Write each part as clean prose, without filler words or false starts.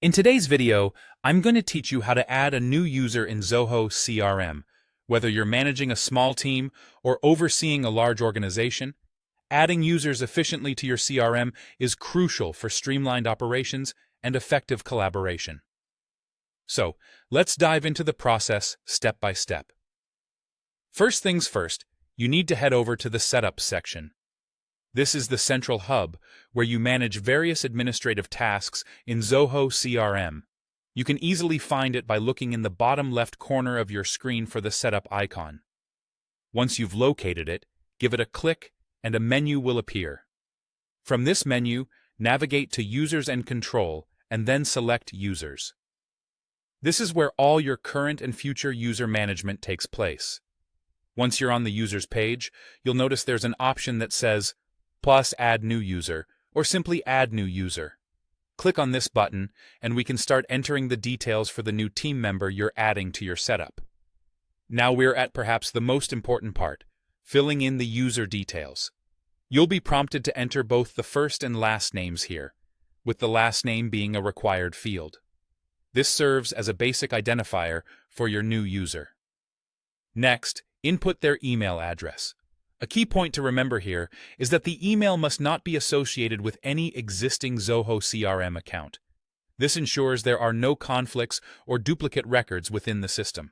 In today's video, I'm going to teach you how to add a new user in Zoho CRM. Whether you're managing a small team or overseeing a large organization, adding users efficiently to your CRM is crucial for streamlined operations and effective collaboration. So, let's dive into the process step by step. First things first, you need to head over to the Setup section. This is the central hub where you manage various administrative tasks in Zoho CRM. You can easily find it by looking in the bottom left corner of your screen for the setup icon. Once you've located it, give it a click and a menu will appear. From this menu, navigate to Users and Control and then select Users. This is where all your current and future user management takes place. Once you're on the Users page, you'll notice there's an option that says plus Add New User, or simply Add New User. Click on this button, and we can start entering the details for the new team member you're adding to your setup. Now we're at perhaps the most important part, filling in the user details. You'll be prompted to enter both the first and last names here, with the last name being a required field. This serves as a basic identifier for your new user. Next, input their email address. A key point to remember here is that the email must not be associated with any existing Zoho CRM account. This ensures there are no conflicts or duplicate records within the system.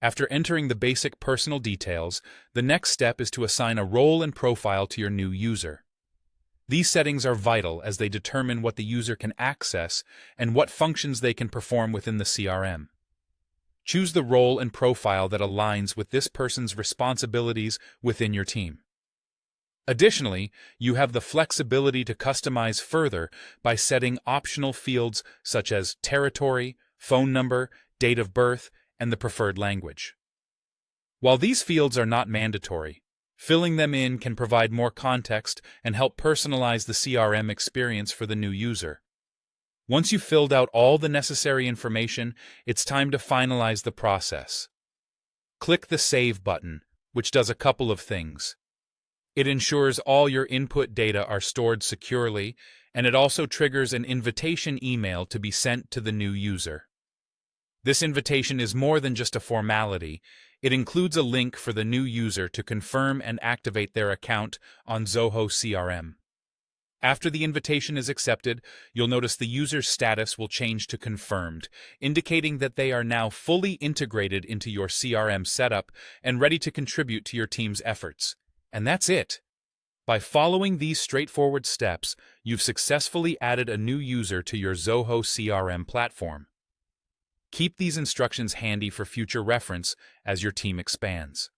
After entering the basic personal details, the next step is to assign a role and profile to your new user. These settings are vital as they determine what the user can access and what functions they can perform within the CRM. Choose the role and profile that aligns with this person's responsibilities within your team. Additionally, you have the flexibility to customize further by setting optional fields such as territory, phone number, date of birth, and the preferred language. While these fields are not mandatory, filling them in can provide more context and help personalize the CRM experience for the new user. Once you've filled out all the necessary information, it's time to finalize the process. Click the Save button, which does a couple of things. It ensures all your input data are stored securely, and it also triggers an invitation email to be sent to the new user. This invitation is more than just a formality. It includes a link for the new user to confirm and activate their account on Zoho CRM. After the invitation is accepted, you'll notice the user's status will change to confirmed, indicating that they are now fully integrated into your CRM setup and ready to contribute to your team's efforts. And that's it. By following these straightforward steps, you've successfully added a new user to your Zoho CRM platform. Keep these instructions handy for future reference as your team expands.